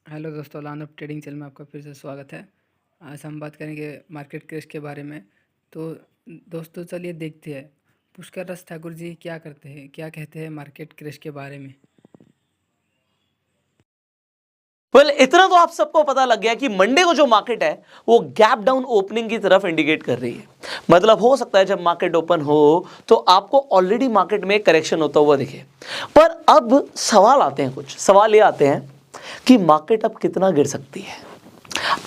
Hello दोस्तों, लान up trading channel में आपका फिर से स्वागत है। आज हम बात करेंगे मार्केट क्रैश के बारे में। तो दोस्तों चलिए देखते हैं पुष्कर राज ठाकुर जी क्या कहते हैं मार्केट क्रैश के बारे में। इतना तो आप सबको पता लग गया कि मंडे को जो मार्केट है वो गैप डाउन ओपनिंग की तरफ इंडिकेट कर रही है। मतलब हो सकता है जब मार्केट ओपन हो तो आपको ऑलरेडी मार्केट में करेक्शन होता हुआ दिखे। पर अब सवाल आते हैं, कुछ सवाल ये आते हैं कि मार्केट अब कितना गिर सकती है।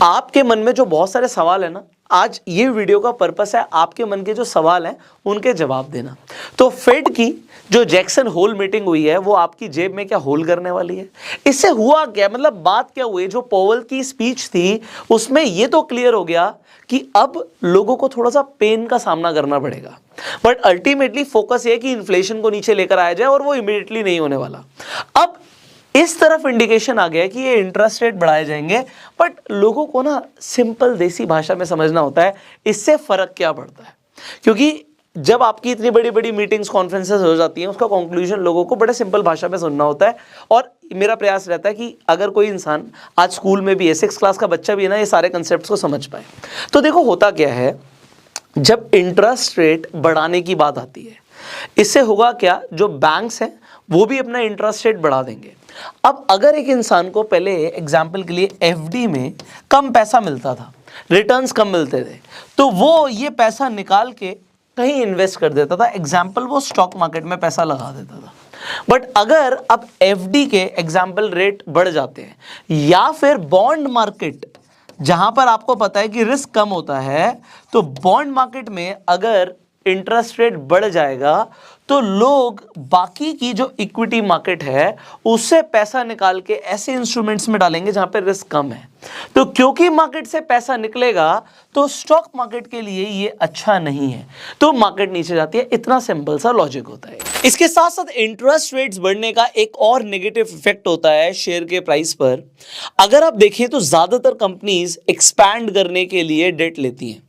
आपके मन में जो बहुत सारे सवाल है ना, आज ये वीडियो का पर्पस है आपके मन के जो सवाल हैं उनके जवाब देना। तो फेड की जो जैक्सन होल मीटिंग हुई है वो आपकी जेब में क्या होल करने वाली है? इससे हुआ क्या, मतलब बात क्या हुई? जो पॉवेल की स्पीच थी उसमें ये तो क्लियर हो गया कि अब लोगों को थोड़ा सा पेन का सामना करना पड़ेगा, बट अल्टीमेटली फोकस ये है कि इन्फ्लेशन को नीचे लेकर आया जाए और वो इमीडिएटली नहीं होने वाला। अब इस तरफ इंडिकेशन आ गया कि ये इंटरेस्ट रेट बढ़ाए जाएंगे, बट लोगों को ना सिंपल देसी भाषा में समझना होता है इससे फर्क क्या पड़ता है। क्योंकि जब आपकी इतनी बड़ी बड़ी मीटिंग्स कॉन्फ्रेंसेस हो जाती हैं उसका कंक्लूजन लोगों को बड़े सिंपल भाषा में सुनना होता है। और मेरा प्रयास रहता है कि अगर कोई इंसान आज स्कूल में भी है, 6 क्लास का बच्चा भी है ना, ये सारे कंसेप्ट को समझ पाए। तो देखो होता क्या है, जब इंटरेस्ट रेट बढ़ाने की बात आती है इससे होगा क्या, जो बैंक्स हैं वो भी अपना इंटरेस्ट रेट बढ़ा देंगे। अब अगर एक इंसान को पहले एग्जाम्पल के लिए एफडी में कम पैसा मिलता था, रिटर्न्स कम मिलते थे, तो वो ये पैसा निकाल के कहीं इन्वेस्ट कर देता था। एग्जाम्पल वो स्टॉक मार्केट में पैसा लगा देता था। बट अगर अब एफडी के एग्जाम्पल रेट बढ़ जाते हैं या फिर बॉन्ड मार्केट जहां पर आपको पता है कि रिस्क कम होता है, तो बॉन्ड मार्केट में अगर इंटरेस्ट रेट बढ़ जाएगा तो लोग बाकी की जो इक्विटी मार्केट है उससे पैसा निकाल के ऐसे इंस्ट्रूमेंट्स में डालेंगे जहां पे रिस्क कम है। तो क्योंकि मार्केट से पैसा निकलेगा तो स्टॉक मार्केट के लिए ये अच्छा नहीं है, तो मार्केट नीचे जाती है। इतना सिंपल सा लॉजिक होता है। इसके साथ साथ इंटरेस्ट रेट्स बढ़ने का एक और नेगेटिव इफेक्ट होता है शेयर के प्राइस पर। अगर आप देखें तो ज्यादातर कंपनीज एक्सपैंड करने के लिए डेट लेती हैं।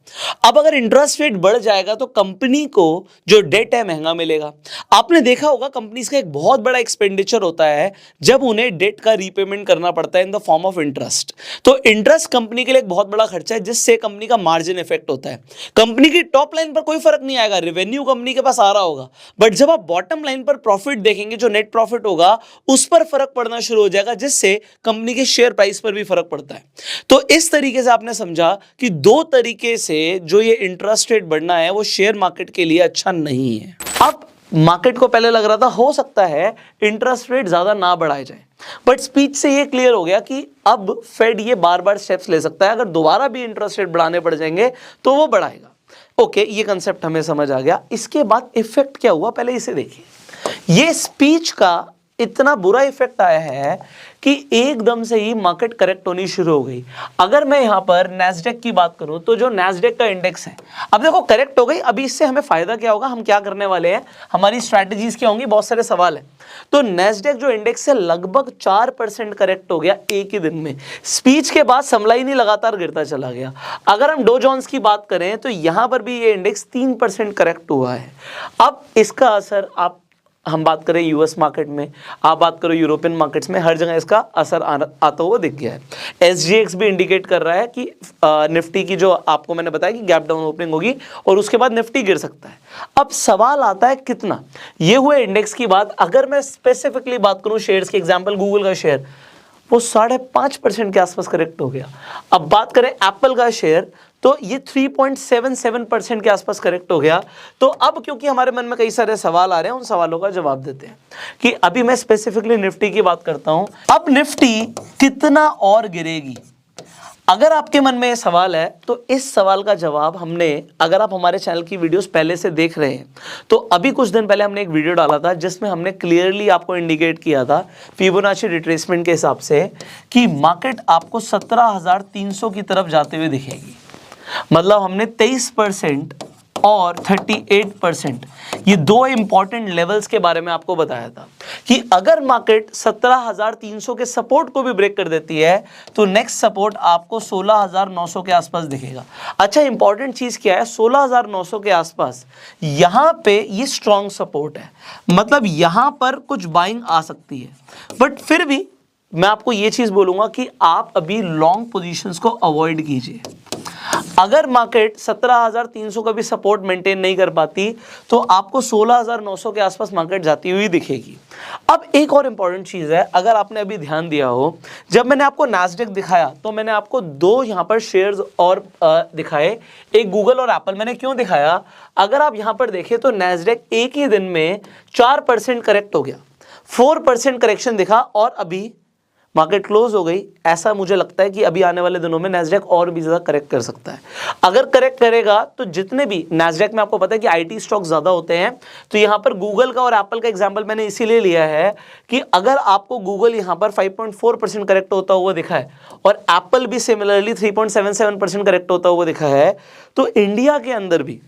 अब अगर इंटरेस्ट रेट बढ़ जाएगा तो कंपनी को जो डेट है महंगा मिलेगा। आपने देखा होगा कंपनीज का एक बहुत बड़ा एक्सपेंडिचर होता है जब उन्हें डेट का रीपेमेंट करना पड़ता है in the form of interest. तो इंटरेस्ट कंपनी के लिए एक बहुत बड़ा खर्चा है जिससे कंपनी का मार्जिन इफेक्ट होता है। कंपनी की टॉप लाइन पर कोई फर्क नहीं आएगा, रेवेन्यू कंपनी के पास आ रहा होगा, बट जब आप बॉटम लाइन पर प्रॉफिट देखेंगे, जो नेट प्रॉफिट होगा उस पर फर्क पड़ना शुरू हो जाएगा, जिससे कंपनी के शेयर प्राइस पर भी फर्क पड़ता है। तो इस तरीके से आपने समझा कि दो तरीके से जो ये इंटरेस्ट रेट बढ़ना है वो शेयर मार्केट के लिए अच्छा नहीं है। अब मार्केट को पहले लग रहा था हो सकता है इंटरेस्ट रेट ज्यादा ना बढ़ाए जाए, बट स्पीच से ये क्लियर हो गया कि अब फेड ये बार बार स्टेप्स ले सकता है। अगर दोबारा भी इंटरेस्ट रेट बढ़ाने पड़ जाएंगे तो वो बढ़ाएगा। ओके, ये कंसेप्ट हमें समझ आ गया। इसके बाद इफेक्ट क्या हुआ पहले इसे देखिए। ये स्पीच का इतना बुरा इफेक्ट आया है कि एकदम से ही मार्केट करेक्ट होनी शुरू हो गई। अगर मैं यहां पर नैस्डैक की बात करूं तो जो नैस्डैक का इंडेक्स है, अब देखो करेक्ट हो गई। अभी इससे हमें फायदा क्या होगा, हम क्या करने वाले हैं, हमारी स्ट्रैटेजीज क्या होंगी, बहुत सारे सवाल हैं। तो नैस्डैक जो इंडेक्स है लगभग 4% करेक्ट हो गया एक ही दिन में। स्पीच के बाद समलाई नहीं, लगातार गिरता चला गया। अगर हम डो जोन्स की बात करें तो यहां पर भी ये इंडेक्स 3% करेक्ट हुआ है। अब इसका असर हम बात करें यूएस मार्केट में, आप बात करो यूरोपियन मार्केट्स में, हर जगह इसका असर आता हुआ दिख गया है। एसजीएक्स भी इंडिकेट कर रहा है कि निफ्टी की जो आपको मैंने बताया कि गैप डाउन ओपनिंग होगी और उसके बाद निफ्टी गिर सकता है। अब सवाल आता है कितना, ये हुए इंडेक्स की बात। अगर मैं स्पेसिफिकली बात करूं शेयर्स के, एग्जाम्पल गूगल का शेयर वो 5.5% के आसपास करेक्ट हो गया। अब बात करें एप्पल का शेयर तो ये 3.77% के आसपास करेक्ट हो गया। तो अब क्योंकि हमारे मन में कई सारे सवाल आ रहे हैं, उन सवालों का जवाब देते हैं कि अभी मैं स्पेसिफिकली निफ्टी की बात करता हूं। अब निफ्टी कितना और गिरेगी, अगर आपके मन में ये सवाल है तो इस सवाल का जवाब हमने, अगर आप हमारे चैनल की वीडियोस पहले से देख रहे हैं तो अभी कुछ दिन पहले हमने एक वीडियो डाला था जिसमें हमने क्लियरली आपको इंडिकेट किया था फिबोनाची रिट्रेसमेंट के हिसाब से कि मार्केट आपको 17,300 की तरफ जाते हुए दिखेगी। मतलब हमने 23% और 38%, ये दो इंपॉर्टेंट लेवल्स के बारे में आपको बताया था कि अगर मार्केट 17,300 के सपोर्ट को भी ब्रेक कर देती है तो नेक्स्ट सपोर्ट आपको 16,900 के आसपास दिखेगा। अच्छा, इंपॉर्टेंट चीज क्या है, 16,900 के आसपास यहां पे ये स्ट्रॉन्ग सपोर्ट है, मतलब यहां पर कुछ बाइंग आ सकती है। बट फिर भी मैं आपको ये चीज बोलूंगा कि आप अभी लॉन्ग पोजीशंस को अवॉइड कीजिए। अगर मार्केट 17,300 का भी सपोर्ट मेंटेन नहीं कर पाती तो आपको 16,900 के आसपास मार्केट जाती हुई दिखेगी। अब एक और इंपॉर्टेंट चीज है, अगर आपने अभी ध्यान दिया हो, जब मैंने आपको नैस्डैक दिखाया तो मैंने आपको दो यहां पर शेयर्स और दिखाए, एक गूगल और एप्पल। मैंने क्यों दिखाया? अगर आप यहां पर देखें तो नैस्डैक एक ही दिन में 4% करेक्ट हो गया, 4% करेक्शन दिखा और अभी मार्केट क्लोज हो गई। ऐसा मुझे लगता है कि अभी आने वाले दिनों में नैस्डैक और भी ज्यादा करेक्ट कर सकता है। अगर करेक्ट करेगा तो जितने भी नैस्डैक में आपको पता है कि आईटी स्टॉक ज्यादा होते हैं, तो यहां पर गूगल का और एप्पल का एग्जांपल मैंने इसीलिए लिया है कि अगर आपको गूगल यहां पर 5.4% करेक्ट होता हुआ दिखा है और एप्पल भी सिमिलरली 3.77% करेक्ट होता हुआ दिखा है, तो इंडिया के अंदर भी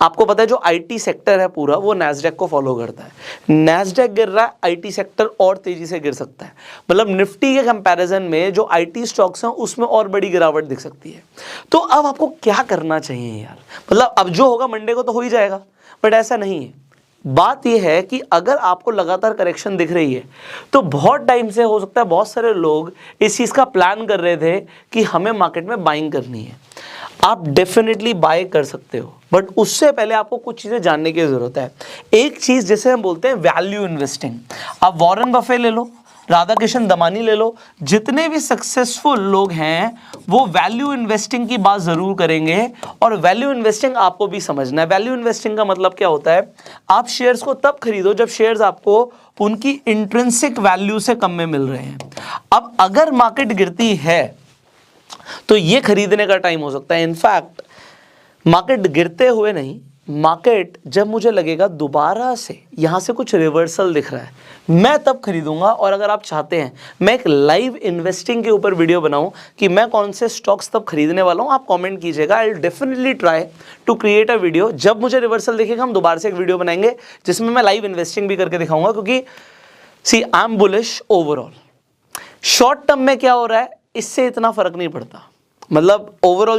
आपको पता है जो आईटी सेक्टर है पूरा वो नैस्डैक को फॉलो करता है। नैस्डैक गिर रहा है, आईटी सेक्टर और तेजी से गिर सकता है। मतलब निफ्टी के कंपैरिजन में जो आईटी स्टॉक्स हैं उसमें और बड़ी गिरावट दिख सकती है। तो अब आपको क्या करना चाहिए यार? मतलब अब जो होगा मंडे को तो हो ही जाएगा, बट ऐसा नहीं है। बात यह है कि अगर आपको लगातार करेक्शन दिख रही है तो बहुत टाइम से हो सकता है बहुत सारे लोग इस चीज का प्लान कर रहे थे कि हमें मार्केट में बाइंग करनी है। आप डेफिनेटली बाय कर सकते हो, बट उससे पहले आपको कुछ चीजें जानने की जरूरत है। एक चीज जिसे हम बोलते हैं वैल्यू इन्वेस्टिंग। आप वॉरेन बफे ले लो, राधा कृष्ण दमानी ले लो, जितने भी सक्सेसफुल लोग हैं वो वैल्यू इन्वेस्टिंग की बात जरूर करेंगे। और वैल्यू इन्वेस्टिंग आपको भी समझना है। वैल्यू इन्वेस्टिंग का मतलब क्या होता है? आप शेयर्स को तब खरीदो जब शेयर्स आपको उनकी इंट्रिंसिक वैल्यू से कम में मिल रहे हैं। अब अगर मार्केट गिरती है तो ये खरीदने का टाइम हो सकता है। इनफैक्ट मार्केट गिरते हुए नहीं, मार्केट जब मुझे लगेगा दोबारा से यहां से कुछ रिवर्सल दिख रहा है, मैं तब खरीदूंगा। और अगर आप चाहते हैं मैं एक लाइव इन्वेस्टिंग के ऊपर वीडियो बनाऊं कि मैं कौन से स्टॉक्स तब खरीदने वाला हूं, आप कमेंट कीजिएगा। I will definitely try to create a video. जब मुझे रिवर्सल दिखेगा हम दोबारा से एक वीडियो बनाएंगे जिसमें मैं लाइव इन्वेस्टिंग भी करके दिखाऊंगा, क्योंकि see I am bullish overall. Short term में क्या हो रहा है इससे इतना फर्क नहीं पड़ता। मतलब ओवरऑल